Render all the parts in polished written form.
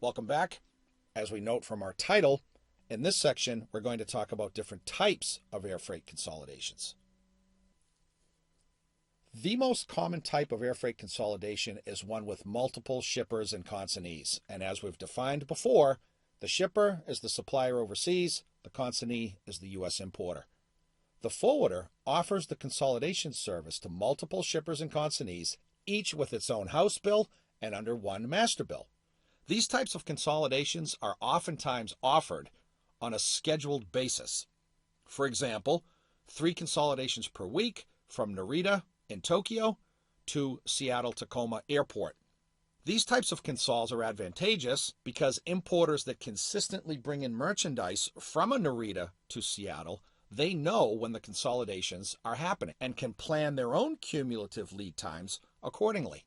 Welcome back. As we note from our title, in this section, we're going to talk about different types of air freight consolidations. The most common type of air freight consolidation is one with multiple shippers and consignees. And as we've defined before, the shipper is the supplier overseas, the consignee is the U.S. importer. The forwarder offers the consolidation service to multiple shippers and consignees, each with its own house bill and under one master bill. These types of consolidations are oftentimes offered on a scheduled basis. For example, 3 consolidations per week from Narita in Tokyo to Seattle-Tacoma Airport. These types of consols are advantageous because importers that consistently bring in merchandise from a Narita to Seattle, they know when the consolidations are happening and can plan their own cumulative lead times accordingly.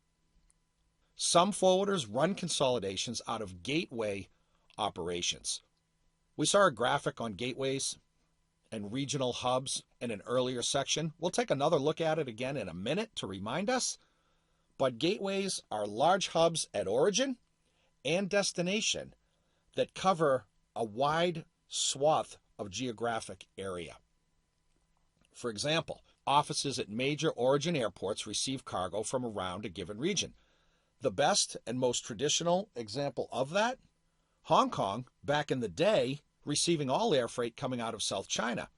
Some forwarders run consolidations out of gateway operations. We saw a graphic on gateways and regional hubs in an earlier section. We'll take another look at it again in a minute to remind us. But gateways are large hubs at origin and destination that cover a wide swath of geographic area. For example, offices at major origin airports receive cargo from around a given region. The best and most traditional example of that, Hong Kong, back in the day, receiving all air freight coming out of South China.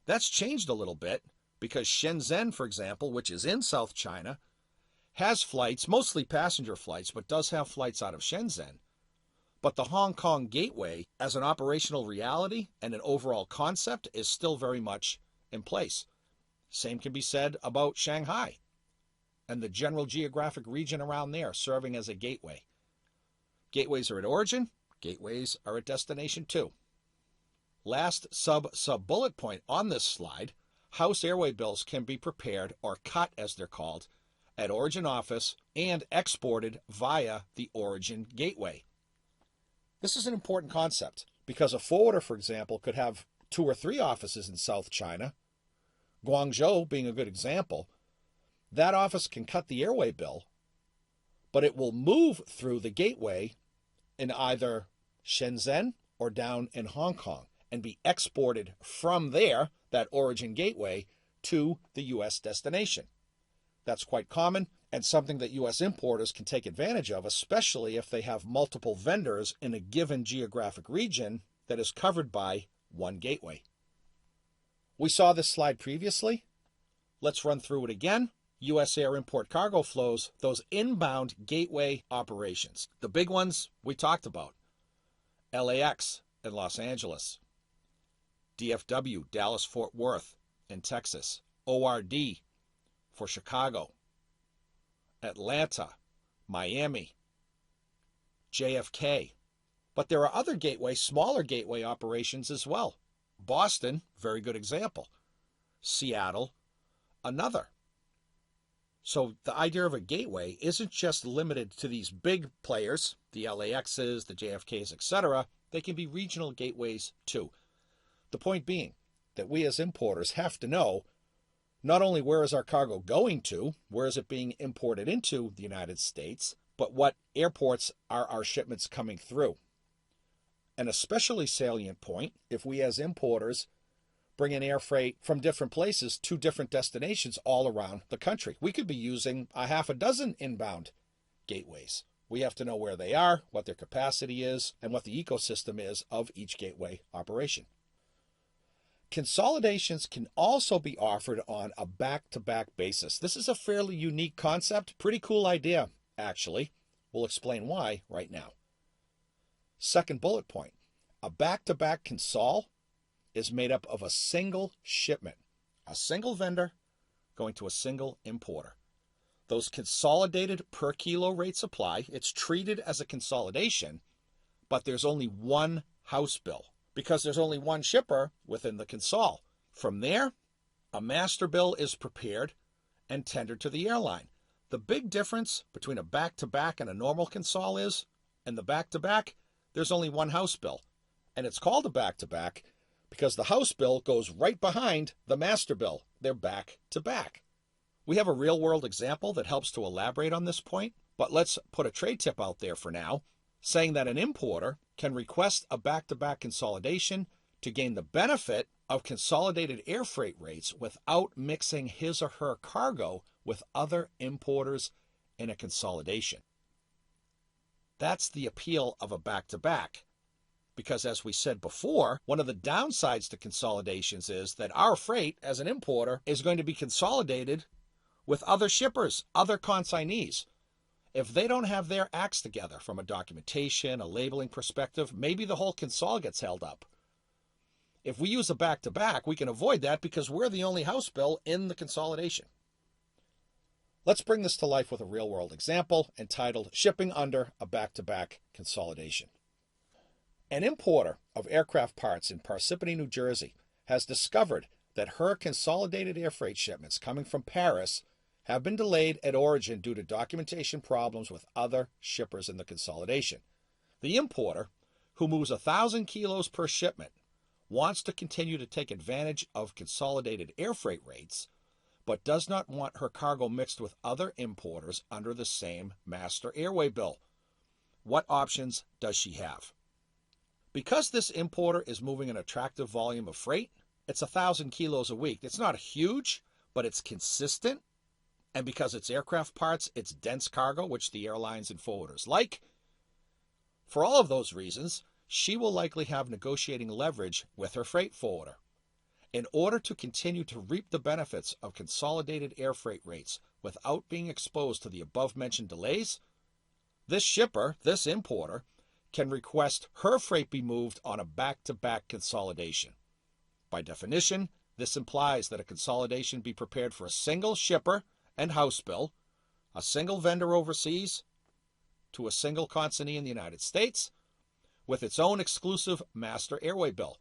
That's changed a little bit because Shenzhen, for example, which is in South China, has flights, mostly passenger flights, but does have flights out of Shenzhen. But the Hong Kong gateway, as an operational reality and an overall concept, is still very much in place. Same can be said about Shanghai and the general geographic region around there serving as a gateway. Gateways are at origin, gateways are at destination too. Last sub-bullet point on this slide, house airway bills can be prepared or cut as they're called at origin office and exported via the origin gateway. This is an important concept because a forwarder, for example, could have 2 or 3 offices in South China, Guangzhou being a good example. That office can cut the airway bill, but it will move through the gateway in either Shenzhen or down in Hong Kong and be exported from there, that origin gateway, to the U.S. destination. That's quite common and something that U.S. importers can take advantage of, especially if they have multiple vendors in a given geographic region that is covered by one gateway. We saw this slide previously. Let's run through it again. U.S. air import cargo flows, those inbound gateway operations. The big ones we talked about. LAX in Los Angeles. DFW, Dallas-Fort Worth in Texas. ORD for Chicago. Atlanta, Miami, JFK. But there are other gateway, smaller gateway operations as well. Boston, very good example. Seattle, another. So the idea of a gateway isn't just limited to these big players, the LAXs, the JFKs, etc. They can be regional gateways too. The point being that we as importers have to know not only where is our cargo going to, where is it being imported into the United States, but what airports are our shipments coming through. An especially salient point if we as importers bring in air freight from different places to different destinations all around the country. We could be using a half a dozen inbound gateways. We have to know where they are, what their capacity is, and what the ecosystem is of each gateway operation. Consolidations can also be offered on a back-to-back basis. This is a fairly unique concept, pretty cool idea, actually. We'll explain why right now. Second bullet point, a back-to-back consol is made up of a single shipment, a single vendor going to a single importer. Those consolidated per kilo rates apply. It's treated as a consolidation, but there's only one house bill because there's only one shipper within the consol. From there, a master bill is prepared and tendered to the airline. The big difference between a back-to-back and a normal consol is, in the back-to-back, there's only one house bill, and it's called a back-to-back because the house bill goes right behind the master bill. They're back-to-back. We have a real-world example that helps to elaborate on this point, but let's put a trade tip out there for now. saying that an importer can request a back-to-back consolidation to gain the benefit of consolidated air freight rates without mixing his or her cargo with other importers in a consolidation. That's the appeal of a back-to-back. Because as we said before, one of the downsides to consolidations is that our freight as an importer is going to be consolidated with other shippers, other consignees. If they don't have their acts together from a documentation, a labeling perspective, maybe the whole consol gets held up. If we use a back-to-back, we can avoid that because we're the only house bill in the consolidation. Let's bring this to life with a real-world example entitled Shipping Under a Back-to-Back Consolidation. An importer of aircraft parts in Parsippany, New Jersey, has discovered that her consolidated air freight shipments coming from Paris have been delayed at origin due to documentation problems with other shippers in the consolidation. The importer, who moves 1,000 kilos per shipment, wants to continue to take advantage of consolidated air freight rates, but does not want her cargo mixed with other importers under the same master airway bill. What options does she have? Because this importer is moving an attractive volume of freight, it's 1,000 kilos a week. It's not huge, but it's consistent. And because it's aircraft parts, it's dense cargo, which the airlines and forwarders like. For all of those reasons, she will likely have negotiating leverage with her freight forwarder. In order to continue to reap the benefits of consolidated air freight rates without being exposed to the above-mentioned delays, this shipper, this importer, can request her freight be moved on a back-to-back consolidation. By definition, this implies that a consolidation be prepared for a single shipper and house bill, a single vendor overseas, to a single consignee in the United States, with its own exclusive master airway bill.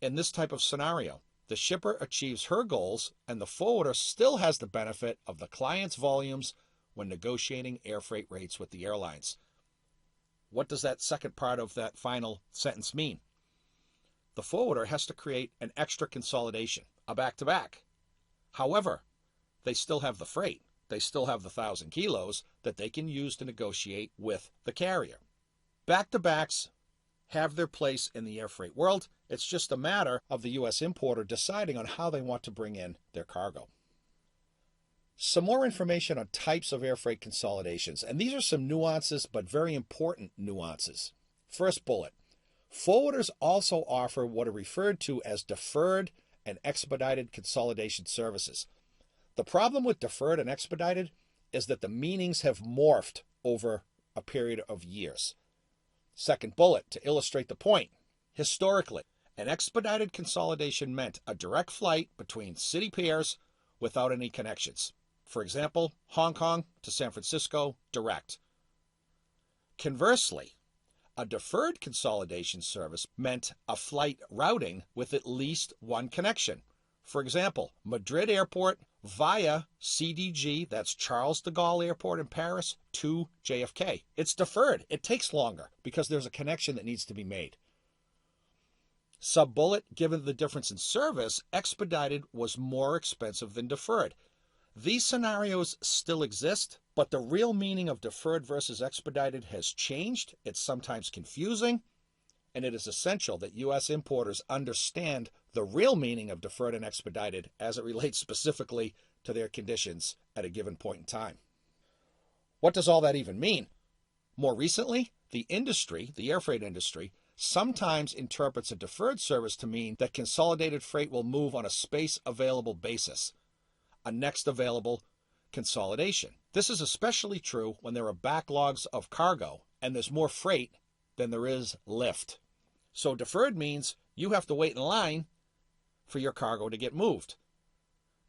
In this type of scenario, the shipper achieves her goals and the forwarder still has the benefit of the client's volumes when negotiating air freight rates with the airlines. What does that second part of that final sentence mean? The forwarder has to create an extra consolidation, a back-to-back. However, they still have the freight. They still have the 1,000 kilos that they can use to negotiate with the carrier. Back-to-backs have their place in the air freight world. It's just a matter of the U.S. importer deciding on how they want to bring in their cargo. Some more information on types of air freight consolidations, and these are some nuances, but very important nuances. First bullet, forwarders also offer what are referred to as deferred and expedited consolidation services. The problem with deferred and expedited is that the meanings have morphed over a period of years. Second bullet, to illustrate the point, historically, an expedited consolidation meant a direct flight between city pairs without any connections. For example, Hong Kong to San Francisco, direct. Conversely, a deferred consolidation service meant a flight routing with at least one connection. For example, Madrid Airport via CDG, that's Charles de Gaulle Airport in Paris, to JFK. It's deferred. It takes longer because there's a connection that needs to be made. Sub-bullet, given the difference in service, expedited was more expensive than deferred. These scenarios still exist, but the real meaning of deferred versus expedited has changed. It's sometimes confusing, and it is essential that U.S. importers understand the real meaning of deferred and expedited as it relates specifically to their conditions at a given point in time. What does all that even mean? More recently, the industry, the air freight industry, sometimes interprets a deferred service to mean that consolidated freight will move on a space available basis, a next available consolidation. This is especially true when there are backlogs of cargo and there's more freight than there is lift. So deferred means you have to wait in line for your cargo to get moved.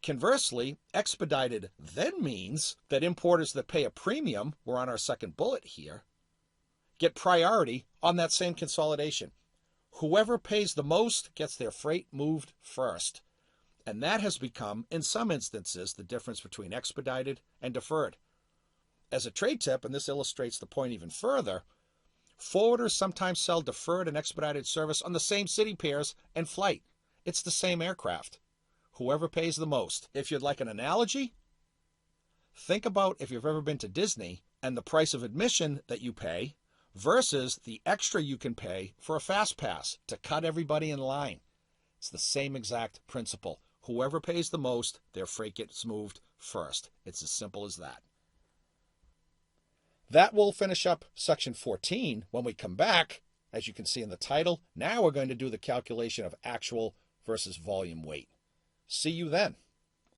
Conversely, expedited then means that importers that pay a premium, we're on our second bullet here, get priority on that same consolidation. Whoever pays the most gets their freight moved first. And that has become, in some instances, the difference between expedited and deferred. As a trade tip, and this illustrates the point even further, forwarders sometimes sell deferred and expedited service on the same city pairs and flight. It's the same aircraft. Whoever pays the most. If you'd like an analogy, think about if you've ever been to Disney and the price of admission that you pay versus the extra you can pay for a fast pass to cut everybody in line. It's the same exact principle. Whoever pays the most, their freight gets moved first. It's as simple as that. That will finish up section 14. When we come back, as you can see in the title, now we're going to do the calculation of actual versus volume weight. See you then.